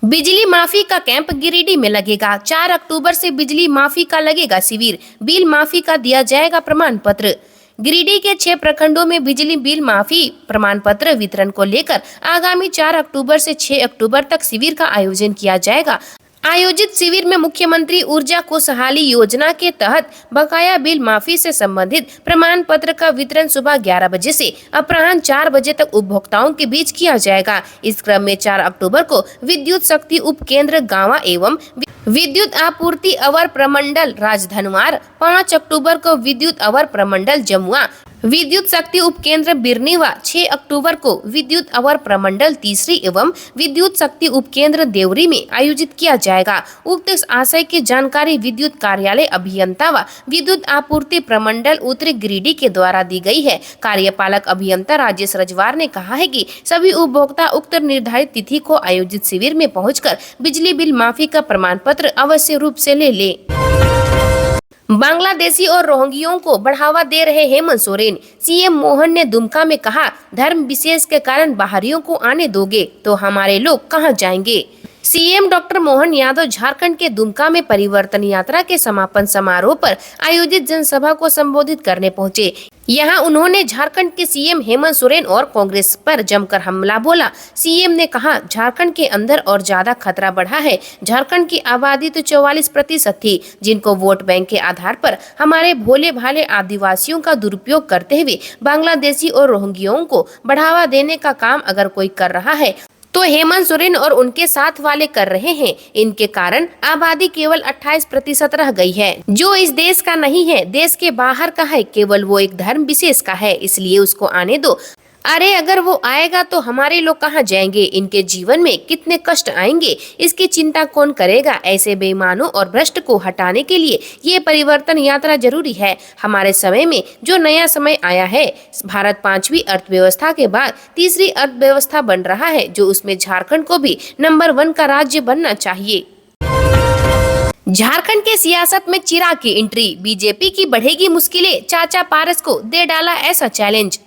बिजली माफी का कैंप गिरिडीह में लगेगा। 4 अक्टूबर से बिजली माफी का लगेगा शिविर। बिल माफी का दिया जाएगा प्रमाण पत्र। गिरिडीह के 6 प्रखंडों में बिजली बिल माफी प्रमाण पत्र वितरण को लेकर आगामी 4 अक्टूबर से 6 अक्टूबर तक शिविर का आयोजन किया जाएगा। आयोजित शिविर में मुख्यमंत्री ऊर्जा खुशहाली योजना के तहत बकाया बिल माफी से संबंधित प्रमाण पत्र का वितरण सुबह 11 बजे से अपराह्न 4 बजे तक उपभोक्ताओं के बीच किया जाएगा। इस क्रम में 4 अक्टूबर को विद्युत शक्ति उप केंद्र गांवा एवं विद्युत आपूर्ति अवर प्रमंडल राजधनवार, 5 अक्टूबर को विद्युत अवर प्रमंडल जमुआ, विद्युत शक्ति उपकेंद्र बिरनीवा, 6 अक्टूबर को विद्युत अवर प्रमंडल तीसरी एवं विद्युत शक्ति उपकेंद्र देवरी में आयोजित किया जाएगा। उक्त आशय की जानकारी विद्युत कार्यालय अभियंता व विद्युत आपूर्ति प्रमंडल उत्तरी गिरिडीह के द्वारा दी गई है। कार्यपालक अभियंता राजेश रजवार ने कहा है कि सभी उपभोक्ता उक्त निर्धारित तिथि को आयोजित शिविर में पहुंचकर बिजली बिल माफी का प्रमाण पत्र अवश्य रूप से ले। बांग्लादेशी और रोहिंग्याओं को बढ़ावा दे रहे हेमंत सोरेन। सीएम मोहन ने दुमका में कहा, धर्म विशेष के कारण बाहरियों को आने दोगे तो हमारे लोग कहां जाएंगे। सीएम डॉक्टर मोहन यादव झारखंड के दुमका में परिवर्तन यात्रा के समापन समारोह पर आयोजित जनसभा को संबोधित करने पहुंचे। यहां उन्होंने झारखंड के सीएम हेमंत सोरेन और कांग्रेस पर जमकर हमला बोला। सीएम ने कहा, झारखंड के अंदर और ज्यादा खतरा बढ़ा है। झारखंड की आबादी तो 44% थी, जिनको वोट बैंक के आधार पर हमारे भोले भाले आदिवासियों का दुरुपयोग करते हुए बांग्लादेशी और रोहिंग्याओं को बढ़ावा देने का काम अगर कोई कर रहा है तो हेमंत सोरेन और उनके साथ वाले कर रहे हैं। इनके कारण आबादी केवल 28% रह गई है, जो इस देश का नहीं है, देश के बाहर का है, केवल वो एक धर्म विशेष का है, इसलिए उसको आने दो। अरे अगर वो आएगा तो हमारे लोग कहाँ जाएंगे, इनके जीवन में कितने कष्ट आएंगे, इसकी चिंता कौन करेगा। ऐसे बेईमानों और भ्रष्ट को हटाने के लिए ये परिवर्तन यात्रा जरूरी है। हमारे समय में जो नया समय आया है, भारत 5वीं अर्थव्यवस्था के बाद तीसरी अर्थव्यवस्था बन रहा है, जो उसमें झारखंड को भी नंबर 1 का राज्य बनना चाहिए। झारखंड के सियासत में चिराग की एंट्री, बीजेपी की बढ़ेगी मुश्किलें, चाचा पारस को दे डाला ऐसा चैलेंज।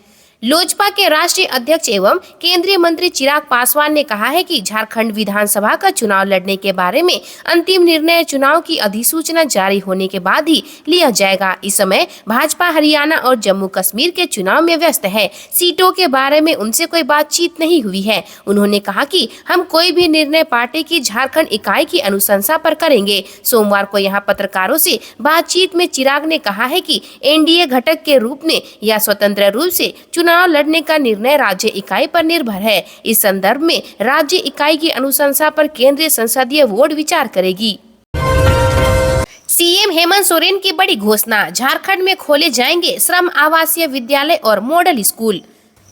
लोजपा के राष्ट्रीय अध्यक्ष एवं केंद्रीय मंत्री चिराग पासवान ने कहा है कि झारखंड विधानसभा का चुनाव लड़ने के बारे में अंतिम निर्णय चुनाव की अधिसूचना जारी होने के बाद ही लिया जाएगा। इस समय भाजपा हरियाणा और जम्मू कश्मीर के चुनाव में व्यस्त है। सीटों के बारे में उनसे कोई बातचीत नहीं हुई है। उन्होंने कहा कि हम कोई भी निर्णय पार्टी की झारखंड इकाई की अनुशंसा पर करेंगे। सोमवार को यहाँ पत्रकारों से बातचीत में चिराग ने कहा है कि एनडीए घटक के रूप में या स्वतंत्र रूप से चुनाव लड़ने का निर्णय राज्य इकाई पर निर्भर है। इस संदर्भ में राज्य इकाई की अनुशंसा पर केंद्रीय संसदीय बोर्ड विचार करेगी। सीएम हेमंत सोरेन की बड़ी घोषणा, झारखंड में खोले जाएंगे श्रम आवासीय विद्यालय और मॉडल स्कूल।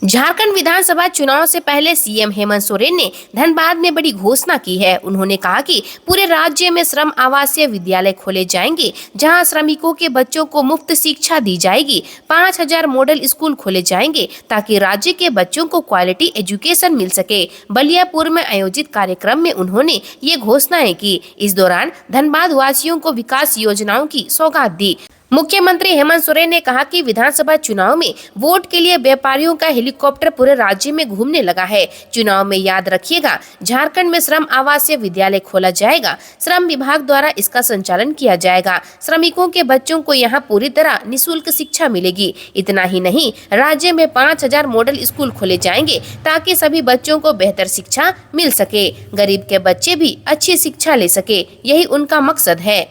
झारखंड विधानसभा चुनाव से पहले सीएम हेमंत सोरेन ने धनबाद में बड़ी घोषणा की है। उन्होंने कहा कि पूरे राज्य में श्रम आवासीय विद्यालय खोले जाएंगे, जहां श्रमिकों के बच्चों को मुफ्त शिक्षा दी जाएगी। 5000 मॉडल स्कूल खोले जाएंगे ताकि राज्य के बच्चों को क्वालिटी एजुकेशन मिल सके। बलियापुर में आयोजित कार्यक्रम में उन्होंने ये घोषणाएं की। इस दौरान धनबाद वासियों को विकास योजनाओं की सौगात दी। मुख्यमंत्री हेमंत सोरेन ने कहा कि विधानसभा चुनाव में वोट के लिए व्यापारियों का हेलीकॉप्टर पूरे राज्य में घूमने लगा है। चुनाव में याद रखिएगा, झारखंड में श्रम आवासीय विद्यालय खोला जाएगा। श्रम विभाग द्वारा इसका संचालन किया जाएगा। श्रमिकों के बच्चों को यहाँ पूरी तरह निःशुल्क शिक्षा मिलेगी। इतना ही नहीं, राज्य में 5000 मॉडल स्कूल खोले जाएंगे ताकि सभी बच्चों को बेहतर शिक्षा मिल सके, गरीब के बच्चे भी अच्छी शिक्षा ले सके, यही उनका मकसद है।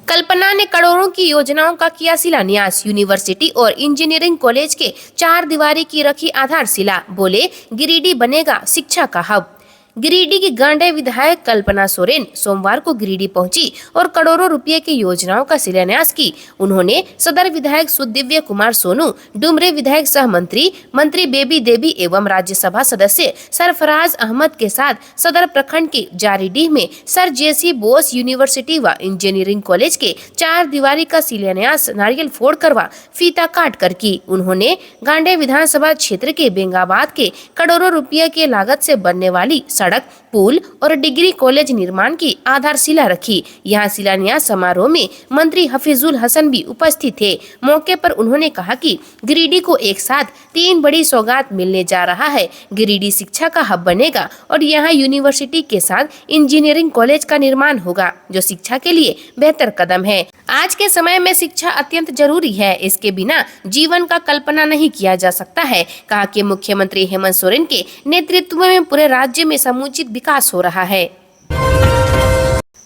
कल्पना ने करोड़ों की योजनाओं का किया शिलान्यास, यूनिवर्सिटी और इंजीनियरिंग कॉलेज के 4 दीवारी की रखी आधारशिला, बोले गिरिडीह बनेगा शिक्षा का हब। गिरिडीह की गांडे विधायक कल्पना सोरेन सोमवार को गिरिडीह पहुंची और करोड़ों रुपए की योजनाओं का शिलान्यास की। उन्होंने सदर विधायक सुदिव्य कुमार सोनू, डुमरे विधायक सह मंत्री बेबी देवी एवं राज्यसभा सदस्य सरफराज अहमद के साथ सदर प्रखंड के जारीडीह में सर जेसी बोस यूनिवर्सिटी व इंजीनियरिंग कॉलेज के 4 दीवारी का शिलान्यास नारियल फोड़ करवा फीता काट कर की। उन्होंने गांडे विधानसभा क्षेत्र के बेंगाबाद के करोड़ों रुपये की लागत से बनने वाली सड़क, पुल और डिग्री कॉलेज निर्माण की आधारशिला रखी। यहाँ शिलान्यास समारोह में मंत्री हफीजुल हसन भी उपस्थित थे। मौके पर उन्होंने कहा कि गिरिडीह को एक साथ 3 बड़ी सौगात मिलने जा रहा है। गिरिडीह शिक्षा का हब बनेगा और यहाँ यूनिवर्सिटी के साथ इंजीनियरिंग कॉलेज का निर्माण होगा, जो शिक्षा के लिए बेहतर कदम है। आज के समय में शिक्षा अत्यंत जरूरी है, इसके बिना जीवन का कल्पना नहीं किया जा सकता है। कहा कि मुख्यमंत्री हेमंत सोरेन के नेतृत्व में पूरे राज्य में समुचित विकास हो रहा है।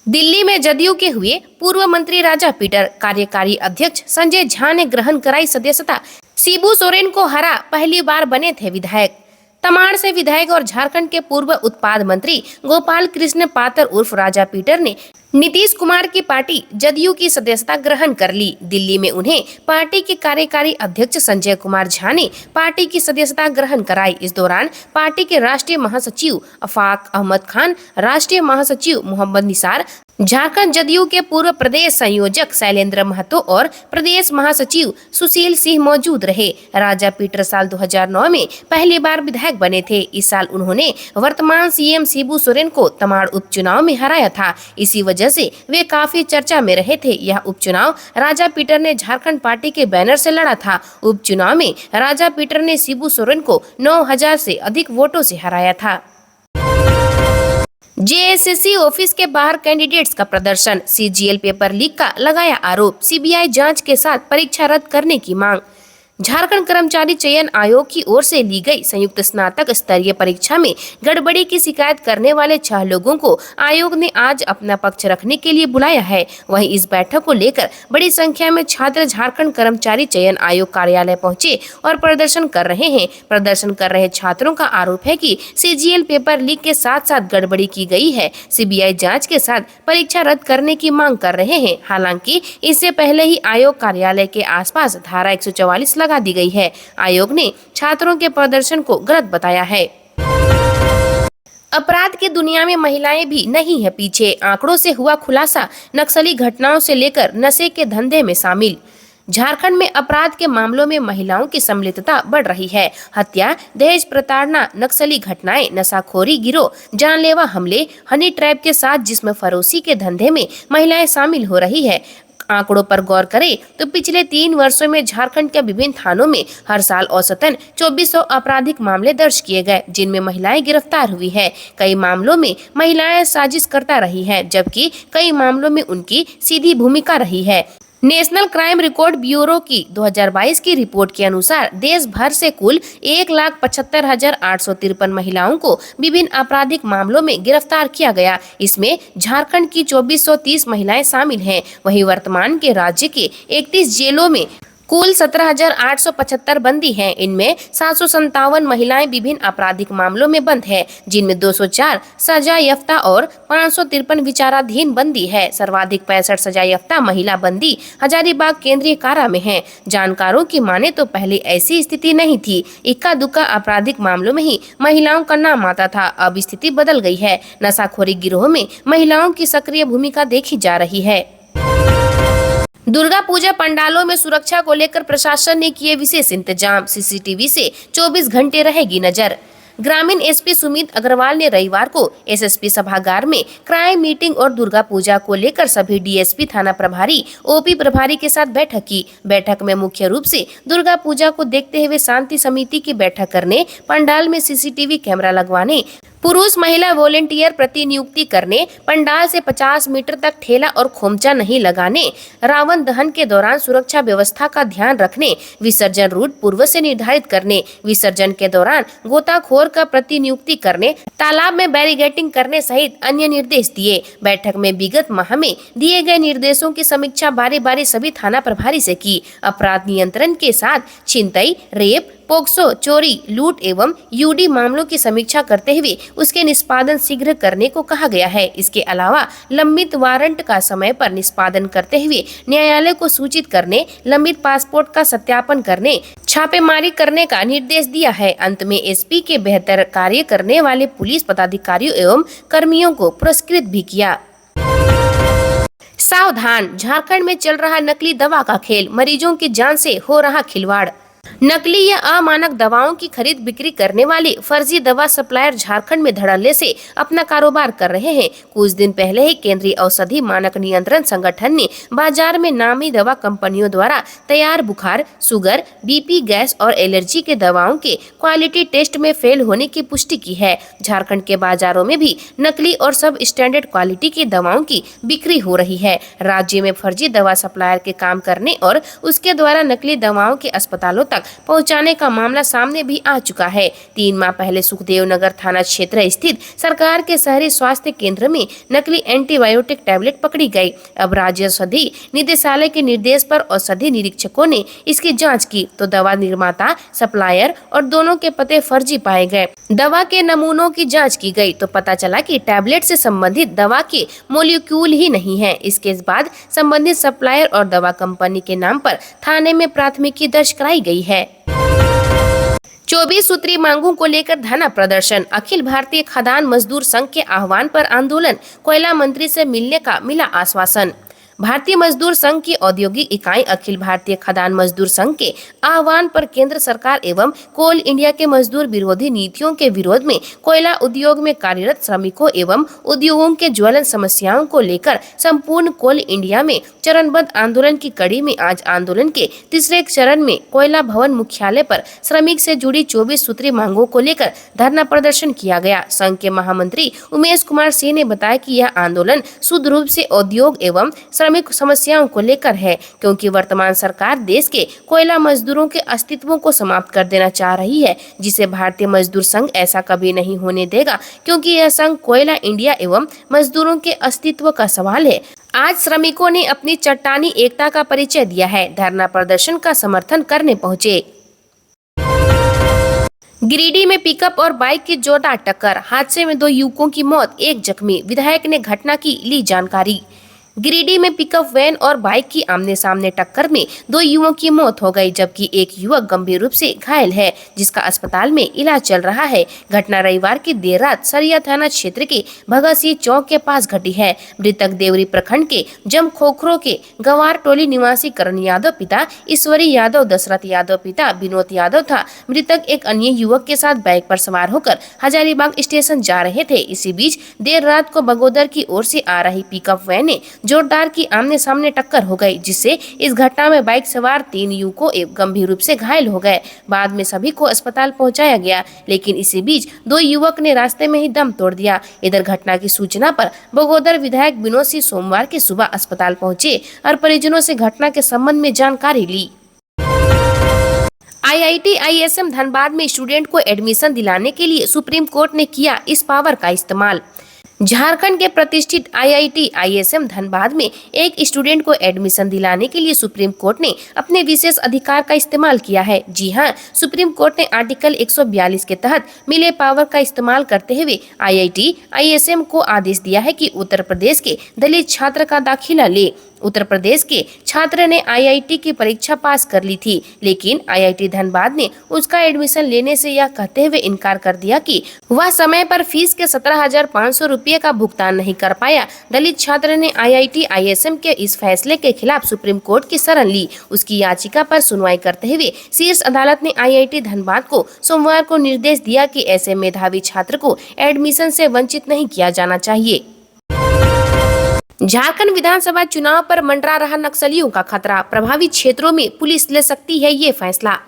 दिल्ली में जदयू के हुए पूर्व मंत्री राजा पीटर, कार्यकारी अध्यक्ष संजय झा ने ग्रहण कराई सदस्यता। शिबू सोरेन को हरा पहली बार बने थे विधायक। तमाड़ से विधायक और झारखंड के पूर्व उत्पाद मंत्री गोपाल कृष्ण पातर उर्फ राजा पीटर ने नीतीश कुमार की पार्टी जदयू की सदस्यता ग्रहण कर ली। दिल्ली में उन्हें पार्टी के कार्यकारी अध्यक्ष संजय कुमार झा ने पार्टी की सदस्यता ग्रहण कराई। इस दौरान पार्टी के राष्ट्रीय महासचिव अफाक अहमद खान, राष्ट्रीय महासचिव मोहम्मद निसार, झारखंड जदयू के पूर्व प्रदेश संयोजक शैलेंद्र महतो और प्रदेश महासचिव सुशील सिंह मौजूद रहे। राजा पीटर साल 2009 में पहली बार विधायक बने थे। इस साल उन्होंने वर्तमान सीएम शिबू सोरेन को तमाड़ उपचुनाव में हराया था। इसी वजह से वे काफी चर्चा में रहे थे। यह उपचुनाव राजा पीटर ने झारखंड पार्टी के बैनर से लड़ा था। उपचुनाव में राजा पीटर ने शिबू सोरेन को 9,000 से अधिक वोटों से हराया था। जेएसएससी ऑफिस के बाहर कैंडिडेट्स का प्रदर्शन, सीजीएल पेपर लीक का लगाया आरोप, सीबीआई जांच के साथ परीक्षा रद्द करने की मांग। झारखंड कर्मचारी चयन आयोग की ओर से ली गई संयुक्त स्नातक स्तरीय परीक्षा में गड़बड़ी की शिकायत करने वाले 6 लोगों को आयोग ने आज अपना पक्ष रखने के लिए बुलाया है। वहीं इस बैठक को लेकर बड़ी संख्या में छात्र झारखंड कर्मचारी चयन आयोग कार्यालय पहुंचे और प्रदर्शन कर रहे हैं। प्रदर्शन कर रहे छात्रों का आरोप है कि सीजीएल पेपर लीक के साथ साथ गड़बड़ी की गई है। सीबीआई जाँच के साथ परीक्षा रद्द करने की मांग कर रहे हैं। हालांकि इससे पहले ही आयोग कार्यालय के आसपास धारा 144 लगा दी गई है। आयोग ने छात्रों के प्रदर्शन को गलत बताया है। अपराध की दुनिया में महिलाएं भी नहीं है पीछे, आंकड़ों से हुआ खुलासा। नक्सली घटनाओं से लेकर नशे के धंधे में शामिल। झारखंड में अपराध के मामलों में महिलाओं की सम्मिलितता बढ़ रही है। हत्या, दहेज प्रताड़ना, नक्सली घटनाएं, नशाखोरी गिरोह, जानलेवा हमले, हनी ट्रैप के साथ जिस्म फरोशी के धंधे में महिलाएं शामिल हो रही है। आंकड़ों पर गौर करें तो पिछले 3 वर्षों में झारखंड के विभिन्न थानों में हर साल औसतन 2400 आपराधिक मामले दर्ज किए गए, जिनमें महिलाएं गिरफ्तार हुई है। कई मामलों में महिलाएं साजिश करता रही हैं, जबकि कई मामलों में उनकी सीधी भूमिका रही है। नेशनल क्राइम रिकॉर्ड ब्यूरो की 2022 की रिपोर्ट के अनुसार देश भर से कुल 1,75,853 महिलाओं को विभिन्न आपराधिक मामलों में गिरफ्तार किया गया। इसमें झारखंड की 2430 महिलाएं शामिल हैं। वहीं वर्तमान के राज्य के 31 जेलों में कुल 17,875 बंदी हैं। इनमें 757 महिलाएं विभिन्न आपराधिक मामलों में बंद हैं, जिनमें 204 सजा याफ्ता और 553 विचाराधीन बंदी है। सर्वाधिक 65 सजा याफ्ता महिला बंदी हजारीबाग केंद्रीय कारा में हैं। जानकारों की माने तो पहले ऐसी स्थिति नहीं थी। इक्का दुक्का आपराधिक मामलों में ही महिलाओं का नाम आता था। अब स्थिति बदल गई है। नशाखोरी गिरोह में महिलाओं की सक्रिय भूमिका देखी जा रही है। दुर्गा पूजा पंडालों में सुरक्षा को लेकर प्रशासन ने किए विशेष इंतजाम। सीसीटीवी से 24 घंटे रहेगी नजर। ग्रामीण एसपी सुमित अग्रवाल ने रविवार को एसएसपी सभागार में क्राइम मीटिंग और दुर्गा पूजा को लेकर सभी डीएसपी, थाना प्रभारी, ओपी प्रभारी के साथ बैठक की। बैठक में मुख्य रूप से दुर्गा पूजा को देखते हुए शांति समिति की बैठक करने, पंडाल में सीसीटीवी कैमरा लगवाने, पुरुष महिला वॉलेंटियर प्रतिनियुक्ति करने, पंडाल से 50 मीटर तक ठेला और खोमचा नहीं लगाने, रावण दहन के दौरान सुरक्षा व्यवस्था का ध्यान रखने, विसर्जन रूट पूर्व से निर्धारित करने, विसर्जन के दौरान गोताखोर का प्रतिनियुक्ति करने, तालाब में बैरिगेटिंग करने सहित अन्य निर्देश दिए। बैठक में विगत माह में दिए गए निर्देशों की समीक्षा बारी बारी सभी थाना प्रभारी से की। अपराध नियंत्रण के साथ छिनतई, रेप, पोक्सो, चोरी, लूट एवं यूडी मामलों की समीक्षा करते हुए उसके निष्पादन शीघ्र करने को कहा गया है। इसके अलावा लंबित वारंट का समय पर निष्पादन करते हुए न्यायालय को सूचित करने, लंबित पासपोर्ट का सत्यापन करने, छापेमारी करने का निर्देश दिया है। अंत में एसपी के बेहतर कार्य करने वाले पुलिस पदाधिकारियों एवं कर्मियों को पुरस्कृत भी किया। सावधान, झारखंड में चल रहा नकली दवा का खेल, मरीजों की जान से हो रहा खिलवाड़। नकली या अमानक दवाओं की खरीद बिक्री करने वाले फर्जी दवा सप्लायर झारखंड में धड़ल्ले से अपना कारोबार कर रहे हैं। कुछ दिन पहले ही केंद्रीय औषधि मानक नियंत्रण संगठन ने बाजार में नामी दवा कंपनियों द्वारा तैयार बुखार, शुगर, बीपी, गैस और एलर्जी के दवाओं के क्वालिटी टेस्ट में फेल होने की पुष्टि की है। झारखंड के बाजारों में भी नकली और सब स्टैंडर्ड क्वालिटी की दवाओं की बिक्री हो रही है। राज्य में फर्जी दवा सप्लायर के काम करने और उसके द्वारा नकली दवाओं के अस्पतालों तक पहुंचाने का मामला सामने भी आ चुका है। 3 माह पहले सुखदेव नगर थाना क्षेत्र स्थित सरकार के शहरी स्वास्थ्य केंद्र में नकली एंटीबायोटिक टैबलेट पकड़ी गई। अब राज्य औषधि निदेशालय के निर्देश पर औषधि निरीक्षकों ने इसकी जांच की तो दवा निर्माता, सप्लायर और दोनों के पते फर्जी पाए गए। दवा के नमूनों की जांच की गई तो पता चला कि टैबलेट से संबंधित दवा के मॉलिक्यूल ही नहीं है। इसके बाद संबंधित सप्लायर और दवा कंपनी के नाम पर थाने में प्राथमिकी दर्ज कराई गई है। 24 सूत्री मांगों को लेकर धरना प्रदर्शन। अखिल भारतीय खदान मजदूर संघ के आह्वान पर आंदोलन। कोयला मंत्री से मिलने का मिला आश्वासन। भारतीय मजदूर संघ की औद्योगिक इकाई अखिल भारतीय खदान मजदूर संघ के आह्वान पर केंद्र सरकार एवं कोल इंडिया के मजदूर विरोधी नीतियों के विरोध में कोयला उद्योग में कार्यरत श्रमिकों एवं उद्योगों के ज्वलन समस्याओं को लेकर संपूर्ण कोल इंडिया में चरणबद्ध आंदोलन की कड़ी में आज आंदोलन के तीसरे चरण में कोयला भवन मुख्यालय पर श्रमिक से जुड़ी 24 सूत्री मांगों को लेकर धरना प्रदर्शन किया गया। संघ के महामंत्री उमेश कुमार सिंह ने बताया कि यह आंदोलन शुद्ध रूप से उद्योग एवं श्रमिक समस्याओं को लेकर है, क्योंकि वर्तमान सरकार देश के कोयला मजदूरों के अस्तित्व को समाप्त कर देना चाह रही है, जिसे भारतीय मजदूर संघ ऐसा कभी नहीं होने देगा, क्योंकि यह संघ कोयला इंडिया एवं मजदूरों के अस्तित्व का सवाल है। आज श्रमिकों ने अपनी चट्टानी एकता का परिचय दिया है। धरना प्रदर्शन का समर्थन करने पहुंचे। गिरिडीह में पिकअप और बाइक की जोरदार टक्कर। हादसे में 2 युवकों की मौत, 1 जख्मी। विधायक ने घटना की ली जानकारी। गिरिडीह में पिकअप वैन और बाइक की आमने सामने टक्कर में 2 युवकों की मौत हो गई, जबकि 1 युवक गंभीर रूप से घायल है, जिसका अस्पताल में इलाज चल रहा है। घटना रविवार की देर रात सरिया थाना क्षेत्र के भगत सिंह चौक के पास घटी है। मृतक देवरी प्रखंड के जमखोखरो के गंवार टोली निवासी करण यादव पिता ईश्वरी यादव, दशरथ यादव पिता विनोद यादव था। मृतक एक अन्य युवक के साथ बाइक पर सवार होकर हजारीबाग स्टेशन जा रहे थे। इसी बीच देर रात को बगोदर की ओर से आ रही पिकअप वैन ने जोरदार की आमने सामने टक्कर हो गई, जिससे इस घटना में बाइक सवार 3 युवकों गंभीर रूप से घायल हो गए। बाद में सभी को अस्पताल पहुंचाया गया, लेकिन इसी बीच 2 युवक ने रास्ते में ही दम तोड़ दिया। इधर घटना की सूचना पर बगोदर विधायक विनोद सिंह सोमवार की सुबह अस्पताल पहुंचे और परिजनों से घटना के संबंध में जानकारी ली। IIT ISM धनबाद में स्टूडेंट को एडमिशन दिलाने के लिए सुप्रीम कोर्ट ने किया इस पावर का इस्तेमाल। झारखंड के प्रतिष्ठित IIT ISM धनबाद में एक स्टूडेंट को एडमिशन दिलाने के लिए सुप्रीम कोर्ट ने अपने विशेष अधिकार का इस्तेमाल किया है। जी हां, सुप्रीम कोर्ट ने आर्टिकल 142 के तहत मिले पावर का इस्तेमाल करते हुए IIT ISM को आदेश दिया है कि उत्तर प्रदेश के दलित छात्र का दाखिला ले। उत्तर प्रदेश के छात्र ने IIT की परीक्षा पास कर ली थी, लेकिन IIT धनबाद ने उसका एडमिशन लेने से यह कहते हुए इनकार कर दिया कि वह समय पर फीस के 17,500 रुपये का भुगतान नहीं कर पाया। दलित छात्र ने IIT ISM के इस फैसले के खिलाफ सुप्रीम कोर्ट की शरण ली। उसकी याचिका पर सुनवाई करते हुए शीर्ष अदालत ने IIT धनबाद को सोमवार को निर्देश दिया कि ऐसे मेधावी छात्र को एडमिशन से वंचित नहीं किया जाना चाहिए। झारखंड विधानसभा चुनाव पर मंडरा रहा नक्सलियों का खतरा। प्रभावित क्षेत्रों में पुलिस ले सकती है ये फैसला।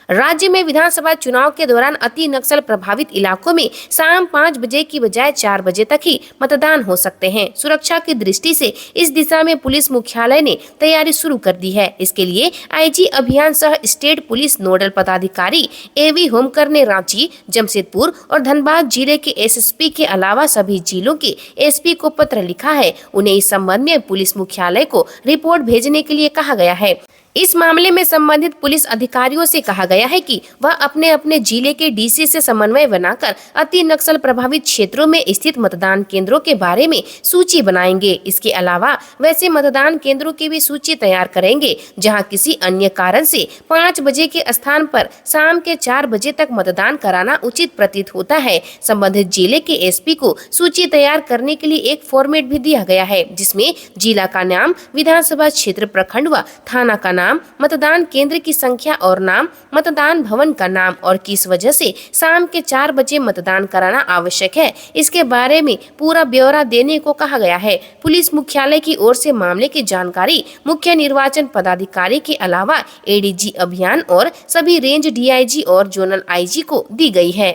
राज्य में विधानसभा चुनाव के दौरान अति नक्सल प्रभावित इलाकों में शाम 5 बजे की बजाय 4 बजे तक ही मतदान हो सकते हैं। सुरक्षा की दृष्टि से इस दिशा में पुलिस मुख्यालय ने तैयारी शुरू कर दी है। इसके लिए IG अभियान सह स्टेट पुलिस नोडल पदाधिकारी AV होमकर ने रांची, जमशेदपुर और धनबाद जिले के SSP के अलावा सभी जिलों के SP को पत्र लिखा है। उन्हें इस संबंध में पुलिस मुख्यालय को रिपोर्ट भेजने के लिए कहा गया है। इस मामले में संबंधित पुलिस अधिकारियों से कहा गया है कि वह अपने अपने जिले के DC से समन्वय बनाकर अति नक्सल प्रभावित क्षेत्रों में स्थित मतदान केंद्रों के बारे में सूची बनाएंगे। इसके अलावा वैसे मतदान केंद्रों की भी सूची तैयार करेंगे जहां किसी अन्य कारण से 5 बजे के स्थान पर शाम के 4 बजे तक मतदान कराना उचित प्रतीत होता है। संबंधित जिले के SP को सूची तैयार करने के लिए एक फॉर्मेट भी दिया गया है, जिसमें जिला का नाम, विधानसभा क्षेत्र, प्रखंड व थाना का नाम नाम, मतदान केंद्र की संख्या और नाम, मतदान भवन का नाम और किस वजह से शाम के 4 बजे मतदान कराना आवश्यक है, इसके बारे में पूरा ब्यौरा देने को कहा गया है। पुलिस मुख्यालय की ओर से मामले की जानकारी मुख्य निर्वाचन पदाधिकारी के अलावा एडीजी अभियान और सभी रेंज डीआईजी और जोनल आईजी को दी गई है।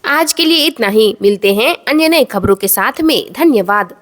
आज के लिए इतना ही, मिलते हैं अन्य नए खबरों के साथ में। धन्यवाद।